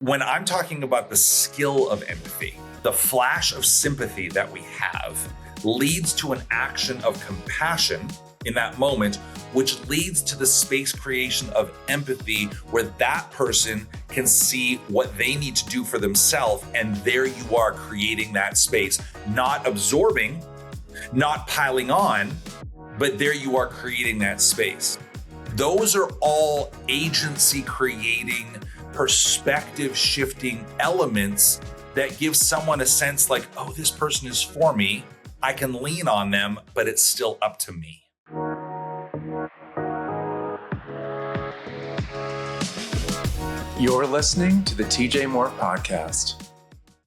When I'm talking about the skill of empathy, the flash of sympathy that we have leads to an action of compassion in that moment, which leads to the space creation of empathy where that person can see what they need to do for themselves. And there you are creating that space, not absorbing, not piling on, but there you are creating that space. Those are all agency creating, perspective shifting elements that give someone a sense like, oh, this person is for me. I can lean on them, but it's still up to me. You're listening to the TJ Moore Podcast.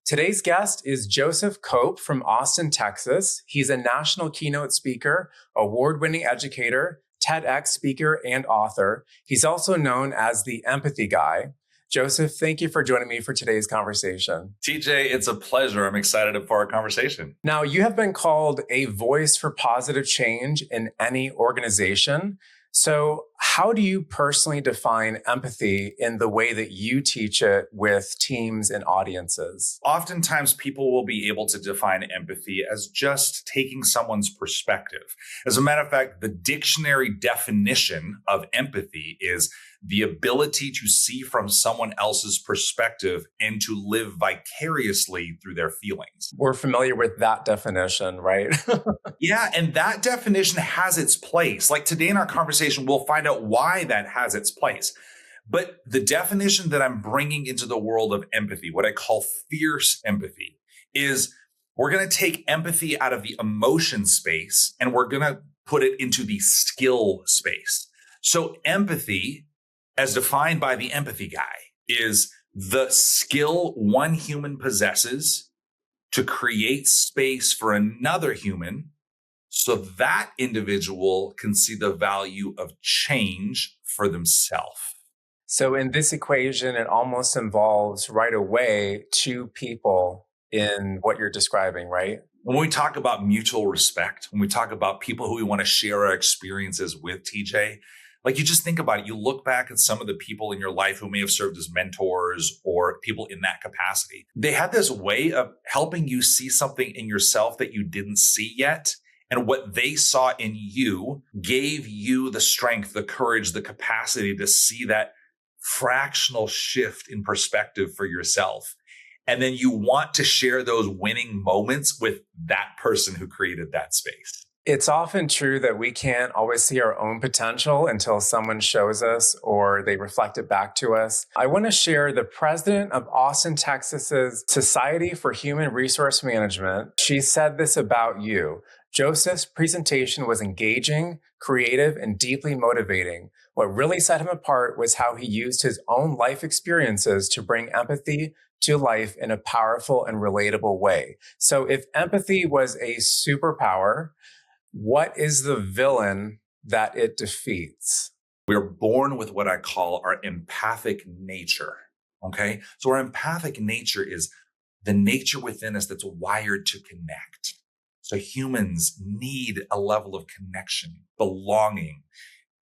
Today's guest is Joseph Cope from Austin, Texas. He's a national keynote speaker, award-winning educator, TEDx speaker, and author. He's also known as the Empathy Guy. Joseph, thank you for joining me for today's conversation. TJ, it's a pleasure. I'm excited for our conversation. Now, you have been called a voice for positive change in any organization. So how do you personally define empathy in the way that you teach it with teams and audiences? Oftentimes, people will be able to define empathy as just taking someone's perspective. As a matter of fact, the dictionary definition of empathy is the ability to see from someone else's perspective and to live vicariously through their feelings. We're familiar with that definition, right? Yeah, and that definition has its place. Like today in our conversation, we'll find out why that has its place. But the definition that I'm bringing into the world of empathy, what I call fierce empathy, is we're going to take empathy out of the emotion space and we're going to put it into the skill space. So empathy, as defined by the Empathy Guy, is the skill one human possesses to create space for another human so that individual can see the value of change for themselves. So in this equation, it almost involves right away two people in what you're describing, right? When we talk about mutual respect, when we talk about people who we want to share our experiences with, TJ, like you just think about it, you look back at some of the people in your life who may have served as mentors or people in that capacity. They had this way of helping you see something in yourself that you didn't see yet. And what they saw in you gave you the strength, the courage, the capacity to see that fractional shift in perspective for yourself. And then you want to share those winning moments with that person who created that space. It's often true that we can't always see our own potential until someone shows us or they reflect it back to us. I want to share the president of Austin, Texas's Society for Human Resource Management. She said this about you. Joseph's presentation was engaging, creative, and deeply motivating. What really set him apart was how he used his own life experiences to bring empathy to life in a powerful and relatable way. So if empathy was a superpower, what is the villain that it defeats? We're born with what I call our empathic nature, okay? So our empathic nature is the nature within us that's wired to connect. So humans need a level of connection, belonging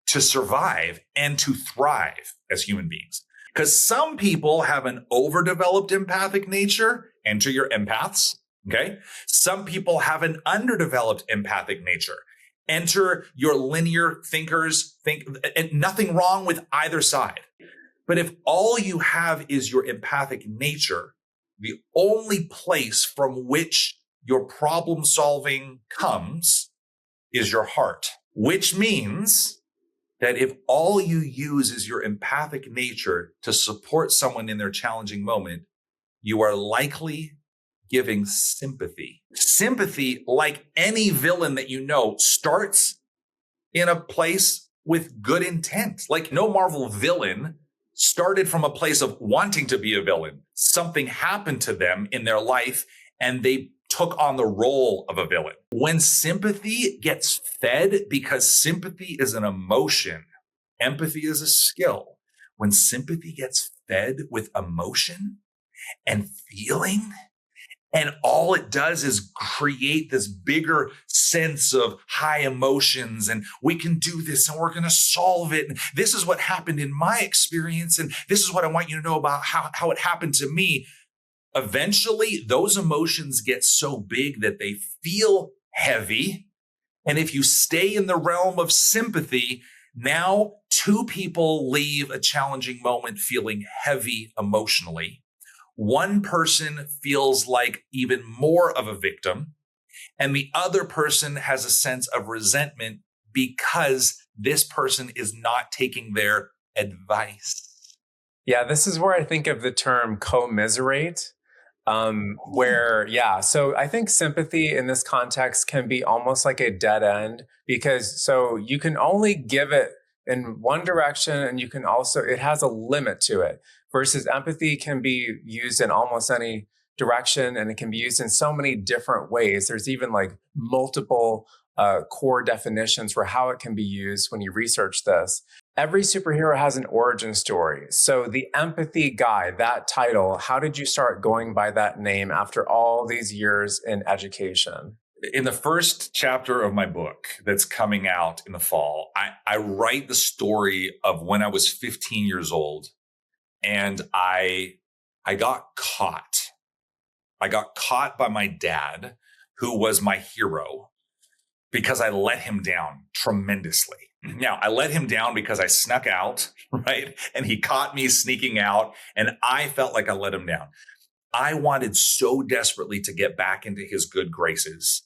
to survive and to thrive as human beings. Because some people have an overdeveloped empathic nature, enter your empaths. Okay. Some people have an underdeveloped empathic nature. Enter your linear thinkers, and nothing wrong with either side. But if all you have is your empathic nature, the only place from which your problem solving comes is your heart, which means that if all you use is your empathic nature to support someone in their challenging moment, you are likely giving sympathy. Sympathy, like any villain that you know, starts in a place with good intent. Like no Marvel villain started from a place of wanting to be a villain. Something happened to them in their life and they took on the role of a villain. When sympathy gets fed, because sympathy is an emotion, empathy is a skill. When sympathy gets fed with emotion and feeling And all it does is create this bigger sense of high emotions, and we can do this and we're going to solve it. And this is what happened in my experience. And this is what I want you to know about how it happened to me. Eventually, those emotions get so big that they feel heavy. And if you stay in the realm of sympathy, now two people leave a challenging moment feeling heavy emotionally. One person feels like even more of a victim, and the other person has a sense of resentment because this person is not taking their advice. Yeah, this is where I think of the term commiserate. So I think sympathy in this context can be almost like a dead end, because so you can only give it in one direction, and you can also, it has a limit to it, versus empathy can be used in almost any direction, and it can be used in so many different ways. There's even like multiple core definitions for how it can be used when you research this. Every superhero has an origin story. So the empathy guy, that title, how did you start going by that name after all these years in education? In the first chapter of my book that's coming out in the fall, I write the story of when I was 15 years old, and I got caught. I got caught by my dad, who was my hero, because I let him down tremendously. Now, I let him down because I snuck out, right? And he caught me sneaking out, and I felt like I let him down. I wanted so desperately to get back into his good graces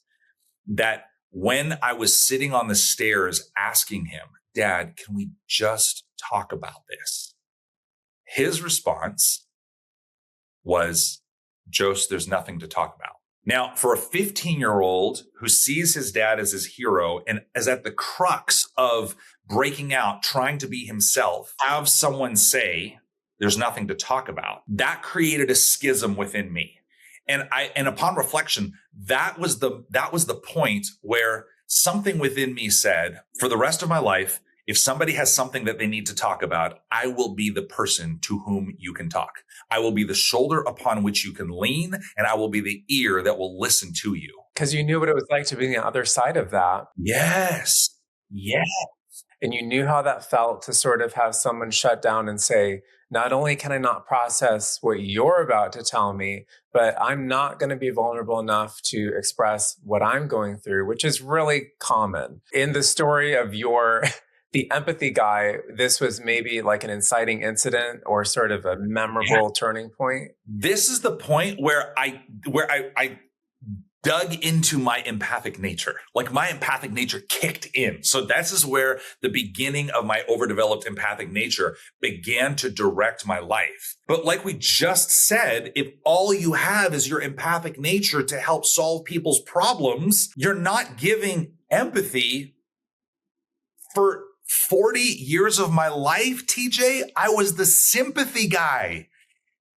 that when I was sitting on the stairs asking him, Dad, can we just talk about this? His response was, Jose, there's nothing to talk about. Now, for a 15-year-old who sees his dad as his hero and is at the crux of breaking out, trying to be himself, have someone say, there's nothing to talk about, that created a schism within me. And upon reflection, that was the point where something within me said, for the rest of my life, if somebody has something that they need to talk about, I will be the person to whom you can talk. I will be the shoulder upon which you can lean, and I will be the ear that will listen to you. Because you knew what it was like to be on the other side of that. Yes. Yes. And you knew how that felt to sort of have someone shut down and say, not only can I not process what you're about to tell me, but I'm not going to be vulnerable enough to express what I'm going through, which is really common. In the story of the empathy guy, this was maybe like an inciting incident or sort of a memorable turning point. This is the point where I dug into my empathic nature. Like my empathic nature kicked in. So this is where the beginning of my overdeveloped empathic nature began to direct my life. But like we just said, if all you have is your empathic nature to help solve people's problems, you're not giving empathy. For 40 years of my life, TJ, I was the sympathy guy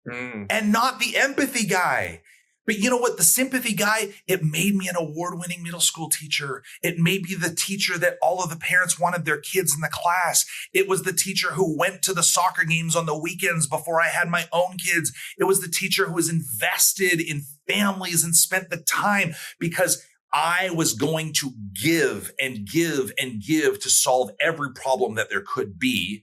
and not the empathy guy. But you know what? The sympathy guy, it made me an award-winning middle school teacher. It made me the teacher that all of the parents wanted their kids in the class. It was the teacher who went to the soccer games on the weekends before I had my own kids. It was the teacher who was invested in families and spent the time because I was going to give and give and give to solve every problem that there could be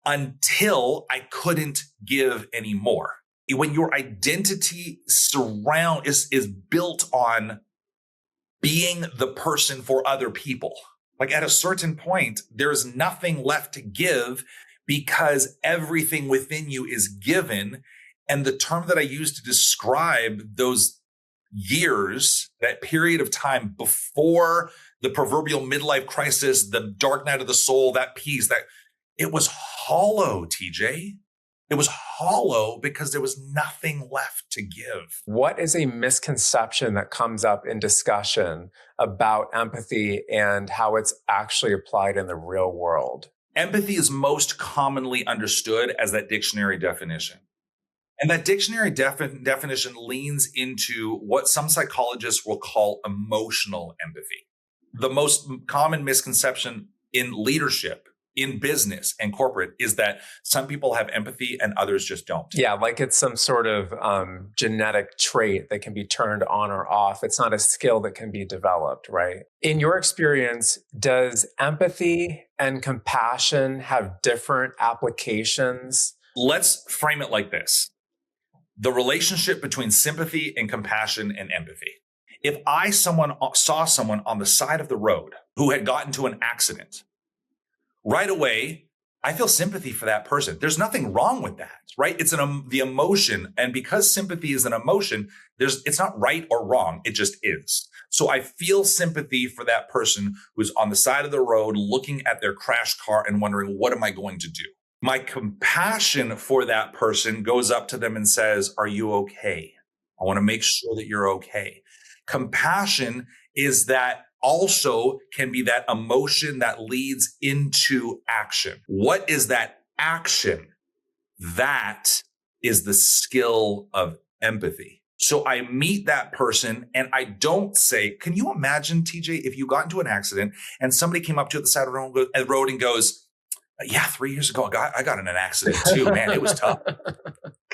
until I couldn't give anymore. When your identity is built on being the person for other people, like at a certain point, there's nothing left to give because everything within you is given. And the term that I use to describe those years, that period of time before the proverbial midlife crisis, the dark night of the soul, that peace, that it was hollow, TJ. It was hollow because there was nothing left to give. What is a misconception that comes up in discussion about empathy and how it's actually applied in the real world? Empathy is most commonly understood as that dictionary definition. And that dictionary definition leans into what some psychologists will call emotional empathy. The most common misconception in leadership in business and corporate is that some people have empathy and others just don't. Yeah, like it's some sort of genetic trait that can be turned on or off. It's not a skill that can be developed, right? In your experience, does empathy and compassion have different applications? Let's frame it like this. The relationship between sympathy and compassion and empathy. If I saw someone on the side of the road who had gotten into an accident, right away, I feel sympathy for that person. There's nothing wrong with that, right? It's the emotion. And because sympathy is an emotion, it's not right or wrong. It just is. So I feel sympathy for that person who's on the side of the road looking at their crashed car and wondering, what am I going to do? My compassion for that person goes up to them and says, are you okay? I want to make sure that you're okay. Compassion is that also can be that emotion that leads into action. What is that action? That is the skill of empathy. So I meet that person and I don't say, can you imagine, TJ, if you got into an accident and somebody came up to you at the side of the road and goes, yeah, 3 years ago, I got in an accident too, man. It was tough.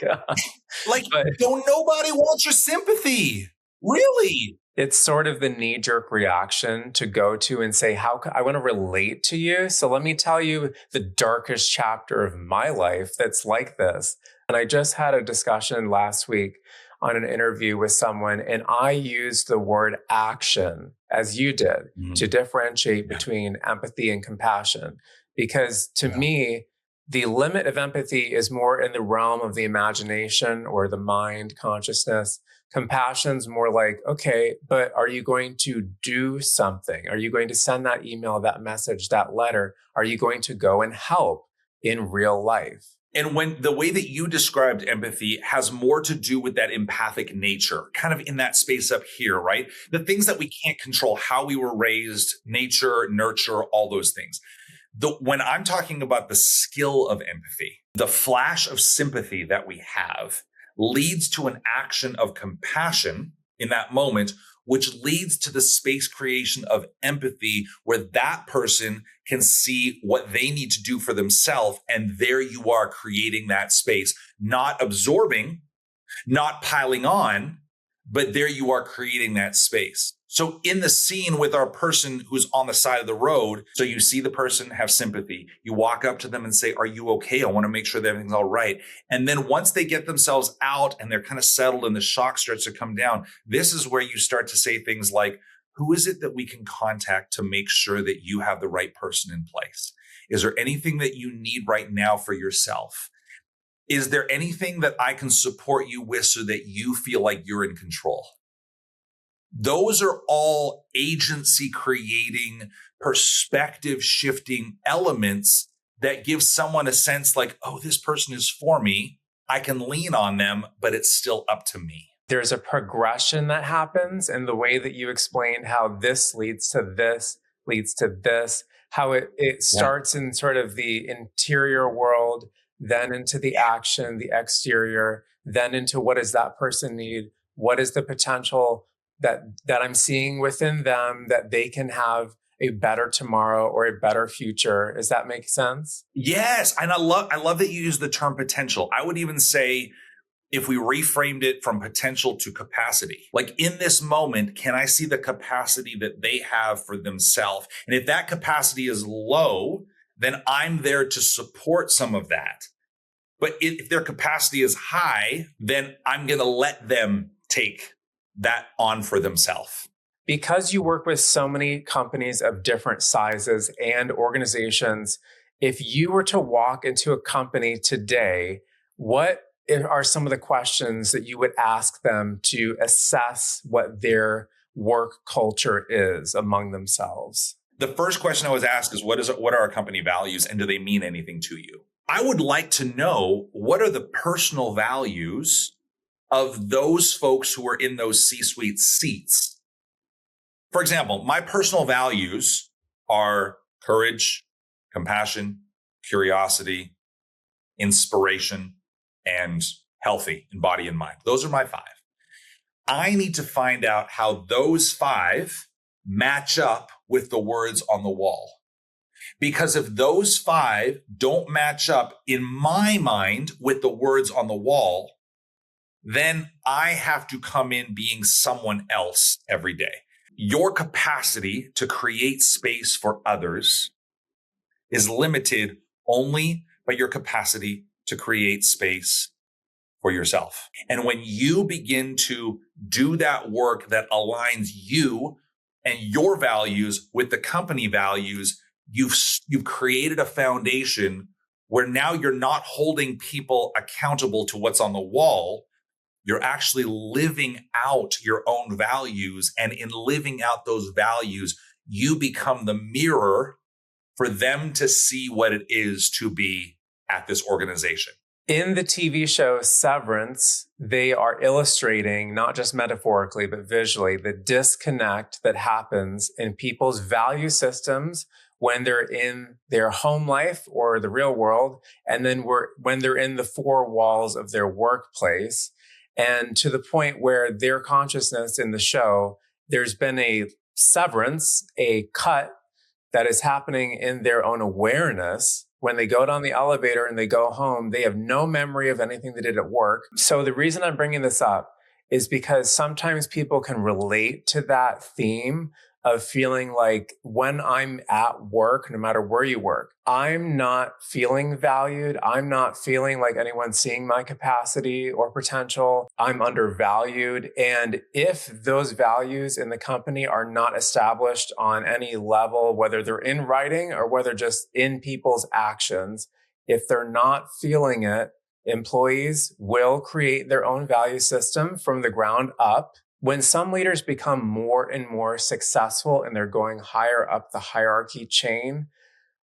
Don't nobody wants your sympathy. Really? It's sort of the knee-jerk reaction to go to and say, I want to relate to you. So let me tell you the darkest chapter of my life that's like this. And I just had a discussion last week on an interview with someone, and I used the word action, as you did, to differentiate between empathy and compassion. Because to me, the limit of empathy is more in the realm of the imagination or the mind, consciousness. Compassion's more like, okay, but are you going to do something? Are you going to send that email, that message, that letter? Are you going to go and help in real life? And when the way that you described empathy has more to do with that empathic nature, kind of in that space up here, right? The things that we can't control, how we were raised, nature, nurture, all those things. When I'm talking about the skill of empathy, the flash of sympathy that we have leads to an action of compassion in that moment, which leads to the space creation of empathy where that person can see what they need to do for themselves. And there you are creating that space, not absorbing, not piling on, but there you are creating that space. So in the scene with our person who's on the side of the road, so you see the person have sympathy. You walk up to them and say, are you okay? I want to make sure that everything's all right. And then once they get themselves out and they're kind of settled and the shock starts to come down, this is where you start to say things like, who is it that we can contact to make sure that you have the right person in place? Is there anything that you need right now for yourself? Is there anything that I can support you with so that you feel like you're in control? Those are all agency creating, perspective shifting elements that give someone a sense like, oh, this person is for me. I can lean on them, but it's still up to me. There's a progression that happens in the way that you explained how this leads to this, leads to this, how it starts in sort of the interior world, then into the action, the exterior, then into what does that person need? What is the potential that I'm seeing within them that they can have a better tomorrow or a better future? Does that make sense? Yes. And I love that you use the term potential. I would even say if we reframed it from potential to capacity, like in this moment, can I see the capacity that they have for themselves? And if that capacity is low, then I'm there to support some of that. But if their capacity is high, then I'm going to let them take that on for themselves. Because you work with so many companies of different sizes and organizations, if you were to walk into a company today, what are some of the questions that you would ask them to assess what their work culture is among themselves? The first question I always ask is, what are our company values and do they mean anything to you? I would like to know what are the personal values of those folks who are in those C-suite seats. For example, my personal values are courage, compassion, curiosity, inspiration, and healthy in body and mind. Those are my 5. I need to find out how those 5 match up with the words on the wall. Because if those 5 don't match up in my mind with the words on the wall, then I have to come in being someone else every day. Your capacity to create space for others is limited only by your capacity to create space for yourself. And when you begin to do that work that aligns you and your values with the company values, you've created a foundation where now you're not holding people accountable to what's on the wall. You're actually living out your own values. And in living out those values, you become the mirror for them to see what it is to be at this organization. In the TV show Severance, they are illustrating, not just metaphorically, but visually, the disconnect that happens in people's value systems when they're in their home life or the real world, and then when they're in the 4 walls of their workplace. And to the point where their consciousness in the show, there's been a severance, a cut that is happening in their own awareness. When they go down the elevator and they go home, they have no memory of anything they did at work. So the reason I'm bringing this up is because sometimes people can relate to that theme of feeling like when I'm at work, no matter where you work, I'm not feeling valued. I'm not feeling like anyone's seeing my capacity or potential. I'm undervalued. And if those values in the company are not established on any level, whether they're in writing or whether just in people's actions, if they're not feeling it, employees will create their own value system from the ground up. When some leaders become more and more successful and they're going higher up the hierarchy chain,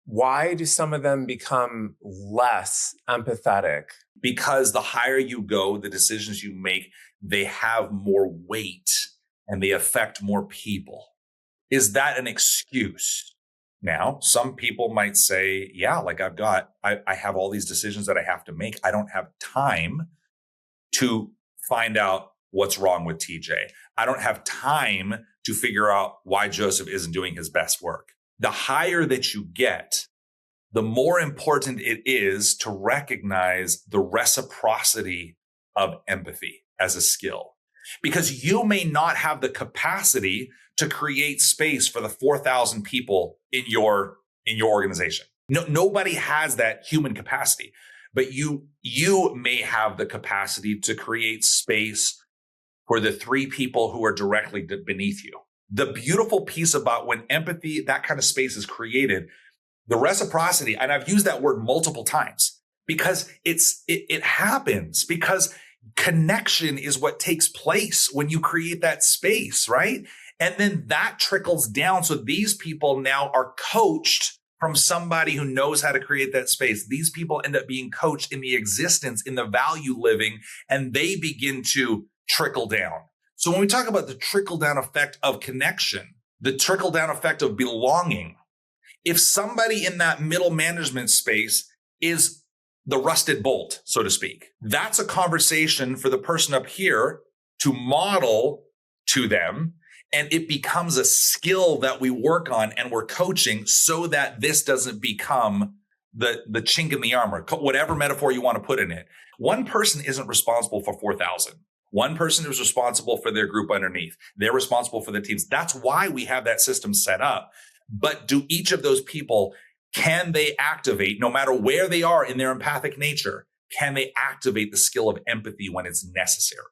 why do some of them become less empathetic? Because the higher you go, the decisions you make, they have more weight and they affect more people. Is that an excuse? Now, some people might say, yeah, like I have all these decisions that I have to make. I don't have time to find out what's wrong with TJ. I don't have time to figure out why Joseph isn't doing his best work. The higher that you get, the more important it is to recognize the reciprocity of empathy as a skill. Because you may not have the capacity to create space for the 4,000 people in your organization. No, nobody has that human capacity, but you may have the capacity to create space for the 3 people who are directly beneath you. The beautiful piece about when empathy, that kind of space is created, the reciprocity, and I've used that word multiple times because it happens, because connection is what takes place when you create that space, right? And then that trickles down. So these people now are coached from somebody who knows how to create that space. These people end up being coached in the existence, in the value living, and they begin to trickle down. So when we talk about the trickle down effect of connection, the trickle down effect of belonging, if somebody in that middle management space is the rusted bolt, so to speak, that's a conversation for the person up here to model to them. And it becomes a skill that we work on and we're coaching so that this doesn't become the chink in the armor, whatever metaphor you want to put in it. One person isn't responsible for 4,000. One person is responsible for their group underneath. They're responsible for the teams. That's why we have that system set up. But do each of those people, can they activate, no matter where they are in their empathic nature, can they activate the skill of empathy when it's necessary?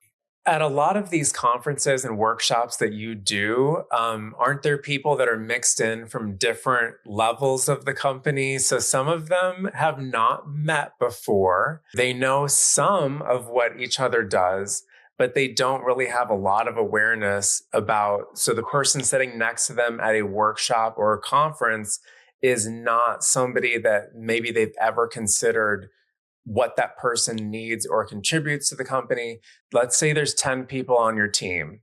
At a lot of these conferences and workshops that you do, aren't there people that are mixed in from different levels of the company? So some of them have not met before. They know some of what each other does, but they don't really have a lot of awareness about, so the person sitting next to them at a workshop or a conference is not somebody that maybe they've ever considered what that person needs or contributes to the company. Let's say there's 10 people on your team.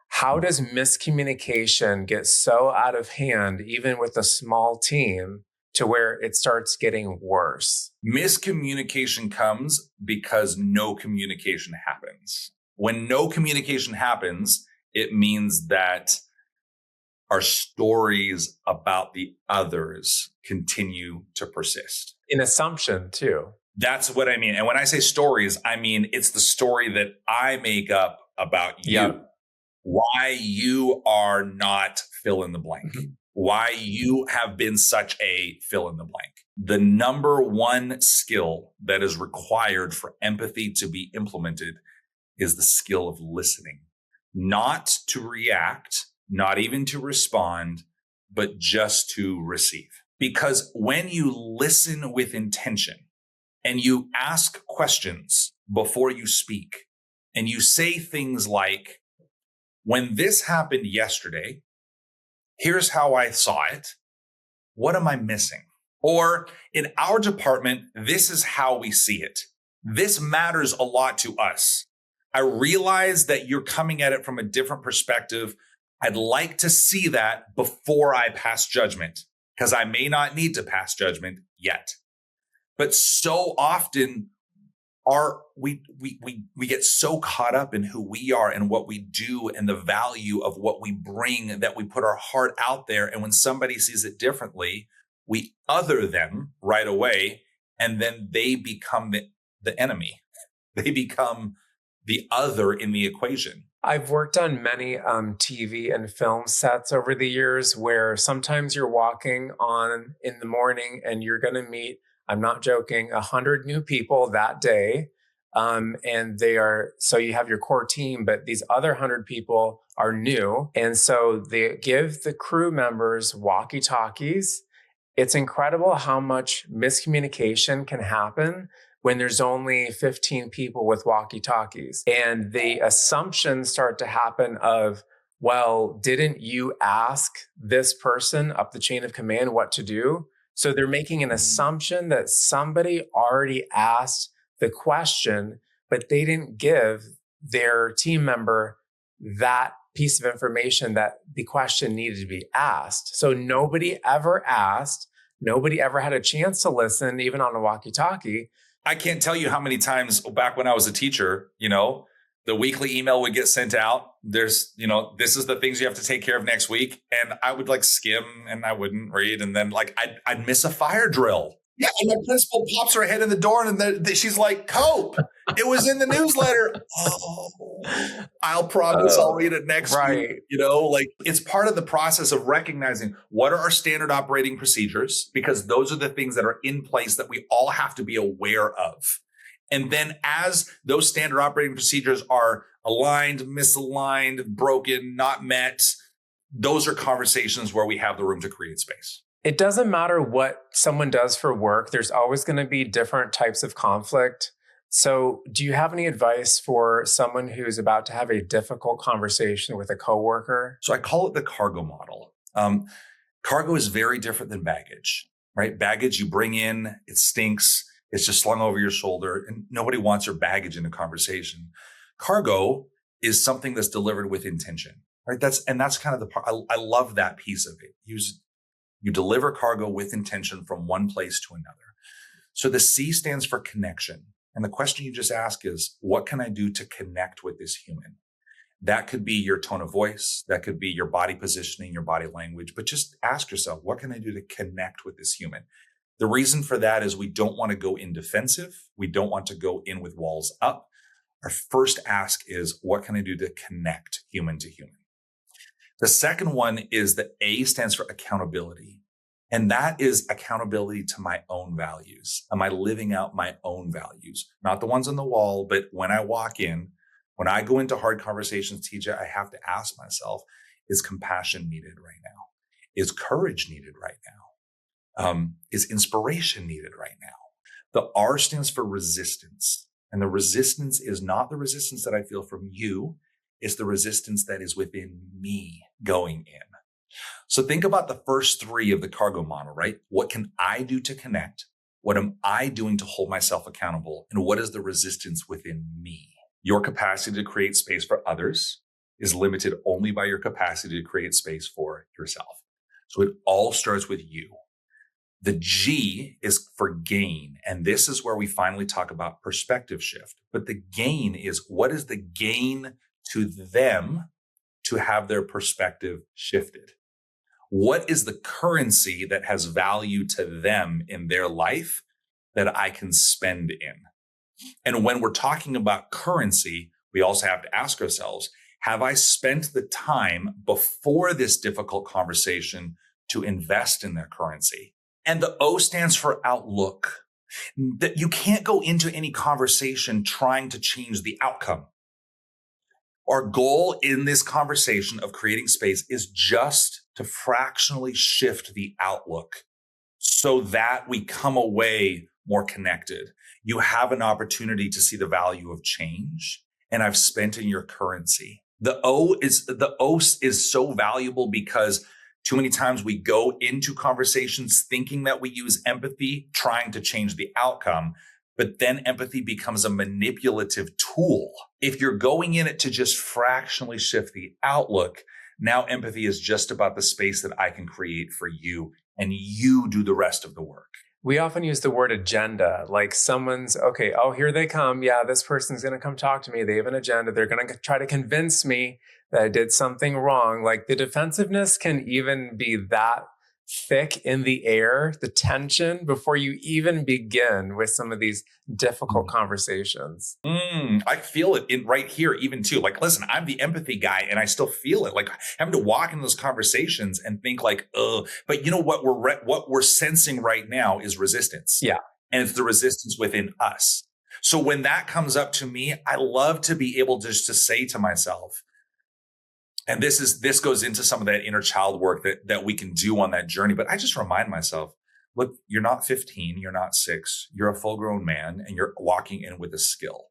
How does miscommunication get so out of hand, even with a small team, to where it starts getting worse? Miscommunication comes because no communication happens. When no communication happens, it means that our stories about the others continue to persist. In assumption, too. That's what I mean. And when I say stories, I mean it's the story that I make up about you. Yep. Why you are not fill in the blank. Why you have been such a fill in the blank. The number one skill that is required for empathy to be implemented is the skill of listening, not to react, not even to respond, but just to receive. Because when you listen with intention and you ask questions before you speak, and you say things like, when this happened yesterday, here's how I saw it. What am I missing? Or in our department, this is how we see it. This matters a lot to us. I realize that you're coming at it from a different perspective. I'd like to see that before I pass judgment, because I may not need to pass judgment yet. But so often we get so caught up in who we are and what we do and the value of what we bring that we put our heart out there. And when somebody sees it differently, we other them right away, and then they become the enemy. They become the other in the equation. I've worked on many TV and film sets over the years where sometimes you're walking on in the morning and you're going to meet, I'm not joking, 100 new people that day. And so you have your core team, but these other 100 people are new. And so they give the crew members walkie-talkies. It's incredible how much miscommunication can happen when there's only 15 people with walkie-talkies. And the assumptions start to happen of, well, didn't you ask this person up the chain of command what to do? So they're making an assumption that somebody already asked the question, but they didn't give their team member that piece of information that the question needed to be asked. So nobody ever asked, nobody ever had a chance to listen, even on a walkie-talkie. I can't tell you how many times back when I was a teacher, the weekly email would get sent out. There's, this is the things you have to take care of next week. And I would skim and I wouldn't read. And then I'd miss a fire drill. Yeah, and my principal pops her head in the door and she's like, Cope, it was in the newsletter. Oh, I'll promise I'll read it next week. It's part of the process of recognizing what are our standard operating procedures, because those are the things that are in place that we all have to be aware of. And then as those standard operating procedures are aligned, misaligned, broken, not met, those are conversations where we have the room to create space. It doesn't matter what someone does for work. There's always going to be different types of conflict. So do you have any advice for someone who's about to have a difficult conversation with a coworker? So I call it the cargo model. Cargo is very different than baggage, right? Baggage you bring in, it stinks. It's just slung over your shoulder and nobody wants your baggage in a conversation. Cargo is something that's delivered with intention, right? That's kind of the part. I love that piece of it. You deliver cargo with intention from one place to another. So the C stands for connection. And the question you just asked is, what can I do to connect with this human? That could be your tone of voice. That could be your body positioning, your body language. But just ask yourself, what can I do to connect with this human? The reason for that is we don't want to go in defensive. We don't want to go in with walls up. Our first ask is, what can I do to connect human to human? The second one is the A stands for accountability. And that is accountability to my own values. Am I living out my own values? Not the ones on the wall, but when I walk in, when I go into hard conversations, TJ, I have to ask myself, is compassion needed right now? Is courage needed right now? Is inspiration needed right now? The R stands for resistance. And the resistance is not the resistance that I feel from you. It's the resistance that is within me going in. So think about the first three of the cargo model, right? What can I do to connect? What am I doing to hold myself accountable? And what is the resistance within me? Your capacity to create space for others is limited only by your capacity to create space for yourself. So it all starts with you. The G is for gain. And this is where we finally talk about perspective shift. But the gain is, what is the gain to them to have their perspective shifted? What is the currency that has value to them in their life that I can spend in? And when we're talking about currency, we also have to ask ourselves, have I spent the time before this difficult conversation to invest in their currency? And the O stands for outlook. That you can't go into any conversation trying to change the outcome. Our goal in this conversation of creating space is just to fractionally shift the outlook so that we come away more connected. You have an opportunity to see the value of change, and I've spent in your currency. The O is so valuable because too many times we go into conversations thinking that we use empathy, trying to change the outcome, but then empathy becomes a manipulative tool. If you're going in it to just fractionally shift the outlook, now empathy is just about the space that I can create for you, and you do the rest of the work. We often use the word agenda, like someone's, okay, oh, here they come. Yeah, this person's going to come talk to me. They have an agenda. They're going to try to convince me that I did something wrong. Like the defensiveness can even be that thick in the air, the tension before you even begin with some of these difficult conversations. I feel it right here, even too. Like, listen, I'm the empathy guy and I still feel it. Like having to walk in those conversations and think like, but you know what we're sensing right now is resistance. Yeah. And it's the resistance within us. So when that comes up to me, I love to be able just to say to myself, and this goes into some of that inner child work that we can do on that journey. But I just remind myself, look, you're not 15, you're not 6, you're a full grown man and you're walking in with a skill.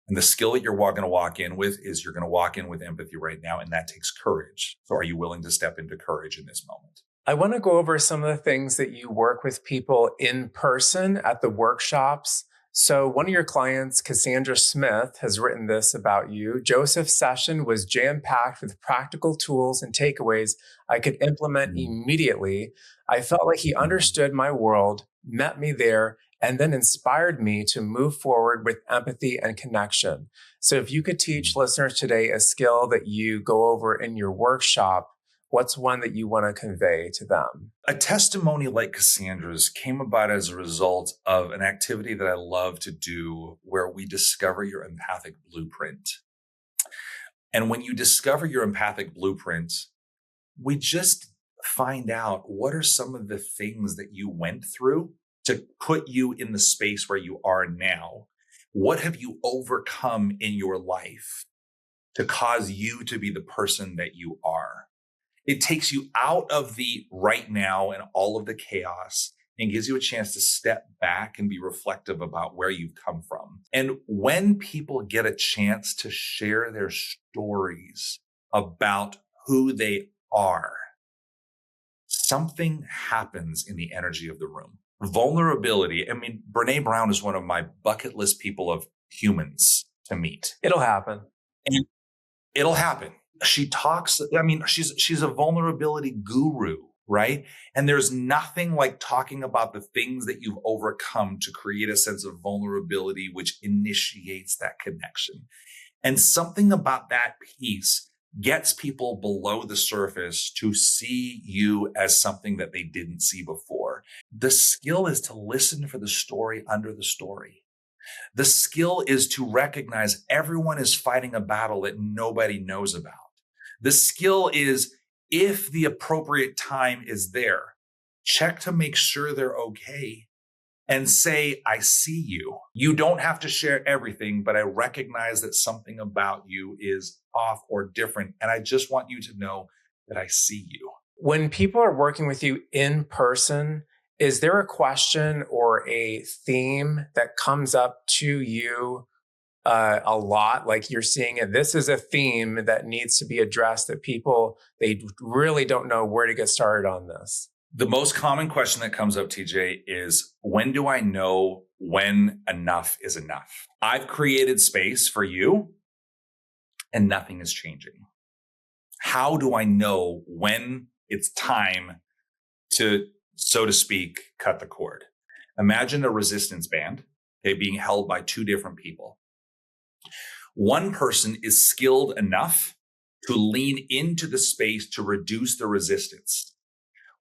And the skill that you're going to walk in with is you're going to walk in with empathy right now. And that takes courage. So are you willing to step into courage in this moment? I want to go over some of the things that you work with people in person at the workshops. So one of your clients, Cassandra Smith, has written this about you. Joseph's session was jam-packed with practical tools and takeaways I could implement immediately. I felt like he understood my world, met me there, and then inspired me to move forward with empathy and connection. So if you could teach listeners today a skill that you go over in your workshop, what's one that you want to convey to them? A testimony like Cassandra's came about as a result of an activity that I love to do where we discover your empathic blueprint. And when you discover your empathic blueprint, we just find out what are some of the things that you went through to put you in the space where you are now. What have you overcome in your life to cause you to be the person that you are? It takes you out of the right now and all of the chaos and gives you a chance to step back and be reflective about where you've come from. And when people get a chance to share their stories about who they are, something happens in the energy of the room. Vulnerability. I mean, Brene Brown is one of my bucket list people of humans to meet. It'll happen. And it'll happen. She talks, I mean, she's a vulnerability guru, right? And there's nothing like talking about the things that you've overcome to create a sense of vulnerability, which initiates that connection. And something about that piece gets people below the surface to see you as something that they didn't see before. The skill is to listen for the story under the story. The skill is to recognize everyone is fighting a battle that nobody knows about. The skill is, if the appropriate time is there, check to make sure they're okay and say, I see you. You don't have to share everything, but I recognize that something about you is off or different. And I just want you to know that I see you. When people are working with you in person, is there a question or a theme that comes up to you a lot? Like you're seeing it, this is a theme that needs to be addressed, that people, they really don't know where to get started on this. The most common question that comes up, TJ, is when do I know when enough is enough? I've created space for you and nothing is changing. How do I know when it's time to, so to speak, cut the cord? Imagine a resistance band, okay, being held by two different people. One person is skilled enough to lean into the space to reduce the resistance.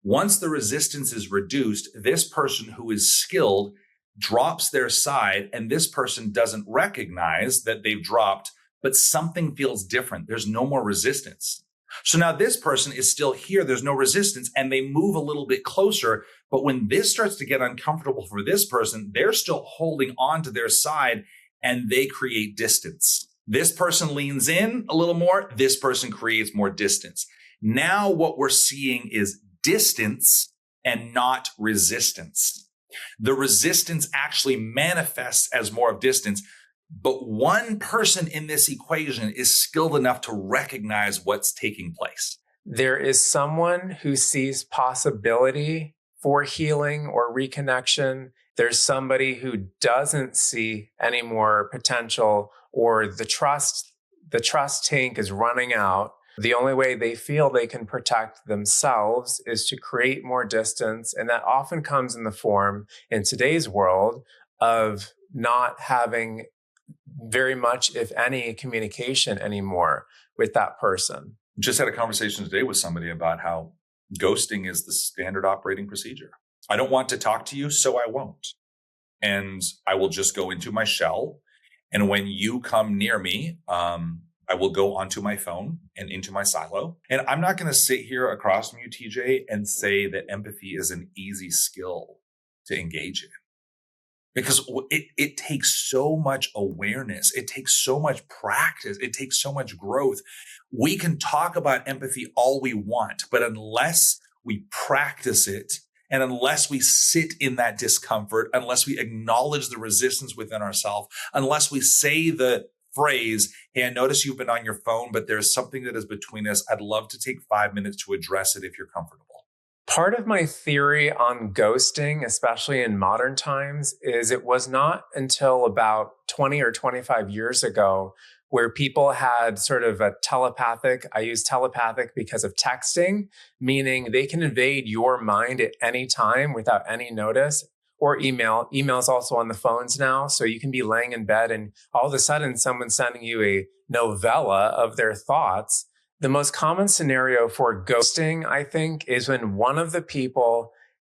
Once the resistance is reduced, this person who is skilled drops their side, and this person doesn't recognize that they've dropped, but something feels different. There's no more resistance. So now this person is still here. There's no resistance, and they move a little bit closer. But when this starts to get uncomfortable for this person, they're still holding on to their side, and they create distance. This person leans in a little more. This person creates more distance. Now what we're seeing is distance and not resistance. The resistance actually manifests as more of distance, but one person in this equation is skilled enough to recognize what's taking place. There is someone who sees possibility for healing or reconnection. There's somebody who doesn't see any more potential, or the trust tank is running out. The only way they feel they can protect themselves is to create more distance. And that often comes in the form, in today's world, of not having very much, if any, communication anymore with that person. Just had a conversation today with somebody about how ghosting is the standard operating procedure. I don't want to talk to you, so I won't. And I will just go into my shell. And when you come near me, I will go onto my phone and into my silo. And I'm not going to sit here across from you, TJ, and say that empathy is an easy skill to engage in. Because it takes so much awareness. It takes so much practice. It takes so much growth. We can talk about empathy all we want, but unless we practice it, and unless we sit in that discomfort, unless we acknowledge the resistance within ourselves, unless we say the phrase, hey, I notice you've been on your phone, but there's something that is between us. I'd love to take 5 minutes to address it if you're comfortable. Part of my theory on ghosting, especially in modern times, is it was not until about 20 or 25 years ago where people had sort of a telepathic, I use telepathic because of texting, meaning they can invade your mind at any time without any notice, or email. Email is also on the phones now. So you can be laying in bed and all of a sudden someone's sending you a novella of their thoughts. The most common scenario for ghosting, I think, is when one of the people,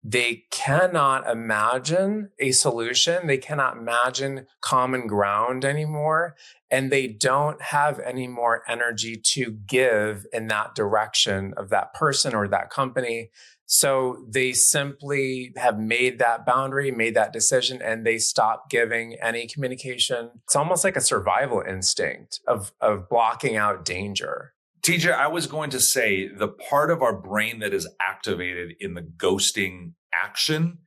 they cannot imagine a solution. They cannot imagine common ground anymore. And they don't have any more energy to give in that direction of that person or that company. So they simply have made that boundary, made that decision, and they stop giving any communication. It's almost like a survival instinct of blocking out danger. TJ, I was going to say the part of our brain that is activated in the ghosting action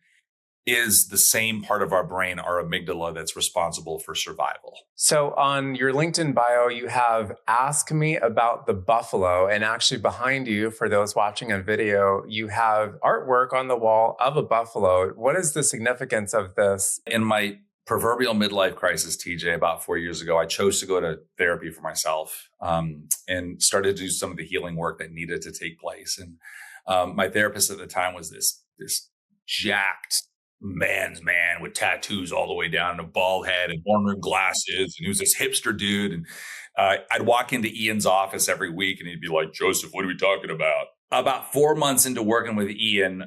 is the same part of our brain, our amygdala, that's responsible for survival. So on your LinkedIn bio, you have ask me about the buffalo. And actually behind you, for those watching on video, you have artwork on the wall of a buffalo. What is the significance of this? In my proverbial midlife crisis, TJ, about 4 years ago, I chose to go to therapy for myself and started to do some of the healing work that needed to take place. And my therapist at the time was this jacked man's man with tattoos all the way down and a bald head and one-rim glasses. And he was this hipster dude. And I'd walk into Ian's office every week and he'd be like, Joseph, what are we talking about? About 4 months into working with Ian,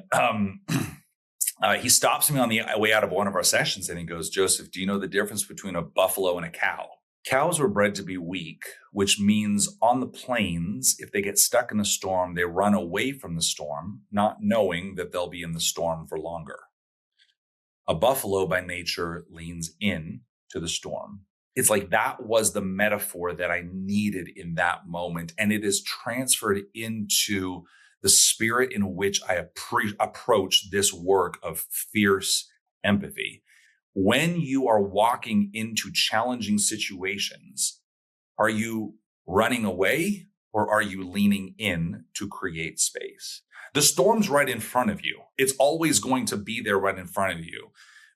he stops me on the way out of one of our sessions and he goes, Joseph, do you know the difference between a buffalo and a cow? Cows were bred to be weak, which means on the plains, if they get stuck in a storm, they run away from the storm, not knowing that they'll be in the storm for longer. A buffalo by nature leans in to the storm. It's like that was the metaphor that I needed in that moment. And it is transferred into the spirit in which I approach this work of fierce empathy. When you are walking into challenging situations, are you running away or are you leaning in to create space? The storm's right in front of you. It's always going to be there right in front of you.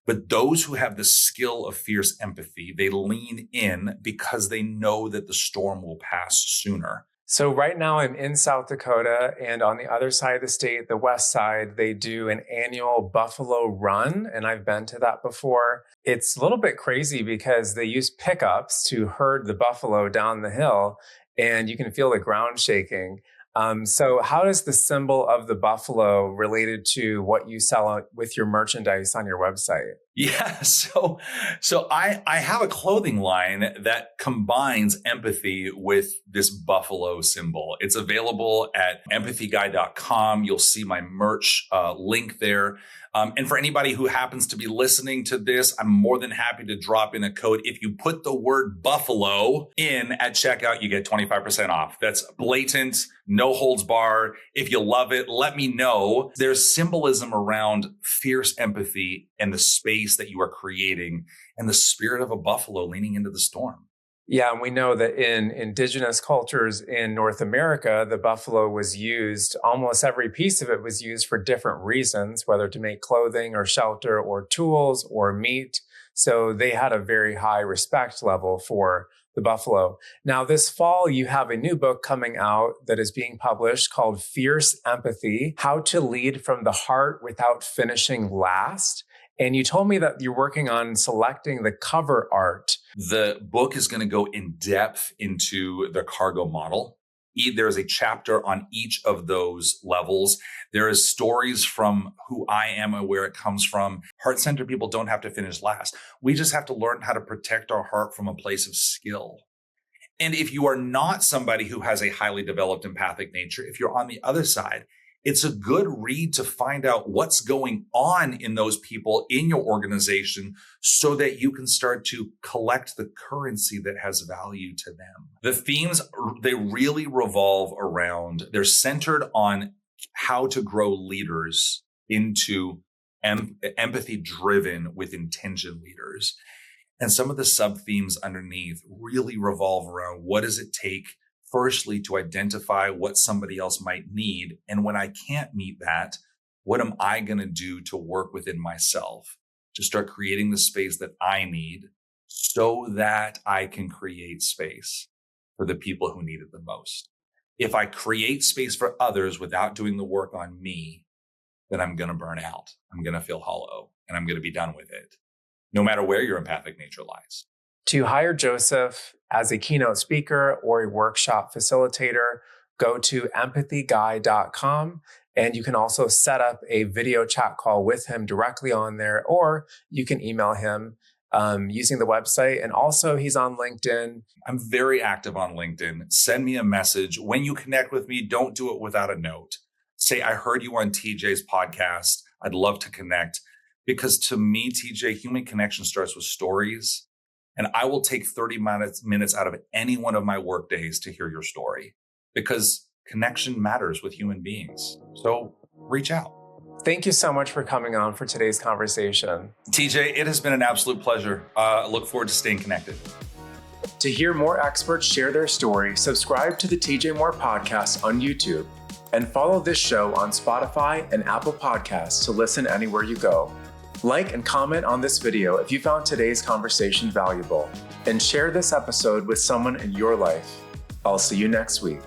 But those who have the skill of fierce empathy, they lean in because they know that the storm will pass sooner. So right now I'm in South Dakota, and on the other side of the state, the west side, they do an annual buffalo run. And I've been to that before. It's a little bit crazy because they use pickups to herd the buffalo down the hill and you can feel the ground shaking. So how does the symbol of the buffalo related to what you sell with your merchandise on your website? Yeah, so I have a clothing line that combines empathy with this buffalo symbol. It's available at empathyguy.com. You'll see my merch link there. And for anybody who happens to be listening to this, I'm more than happy to drop in a code. If you put the word buffalo in at checkout, you get 25% off. That's blatant, no holds bar. If you love it, let me know. There's symbolism around fierce empathy and the space that you are creating and the spirit of a buffalo leaning into the storm. Yeah, and we know that in indigenous cultures in North America, the buffalo was used, almost every piece of it was used for different reasons, whether to make clothing or shelter or tools or meat. So they had a very high respect level for the buffalo. Now, this fall, you have a new book coming out that is being published called Fierce Empathy: How to Lead from the Heart Without Finishing Last. And you told me that you're working on selecting the cover art. The book is going to go in depth into the cargo model. There's a chapter on each of those levels. There is stories from who I am and where it comes from. Heart-centered people don't have to finish last. We just have to learn how to protect our heart from a place of skill. And if you are not somebody who has a highly developed empathic nature, if you're on the other side, it's a good read to find out what's going on in those people in your organization so that you can start to collect the currency that has value to them. The themes, they really revolve around, they're centered on how to grow leaders into empathy-driven with intention leaders. And some of the sub-themes underneath really revolve around what does it take firstly, to identify what somebody else might need. And when I can't meet that, what am I going to do to work within myself to start creating the space that I need so that I can create space for the people who need it the most? If I create space for others without doing the work on me, then I'm going to burn out. I'm going to feel hollow and I'm going to be done with it, no matter where your empathic nature lies. To hire Joseph as a keynote speaker or a workshop facilitator, go to empathyguy.com, and you can also set up a video chat call with him directly on there, or you can email him using the website. And also, he's on LinkedIn. I'm very active on LinkedIn. Send me a message. When you connect with me, don't do it without a note. Say, I heard you on TJ's podcast. I'd love to connect. Because to me, TJ, human connection starts with stories. And I will take 30 minutes out of any one of my work days to hear your story, because connection matters with human beings. So reach out. Thank you so much for coming on for today's conversation. TJ, it has been an absolute pleasure. I look forward to staying connected. To hear more experts share their story, subscribe to the TJ Moore podcast on YouTube and follow this show on Spotify and Apple Podcasts to listen anywhere you go. Like and comment on this video if you found today's conversation valuable, and share this episode with someone in your life. I'll see you next week.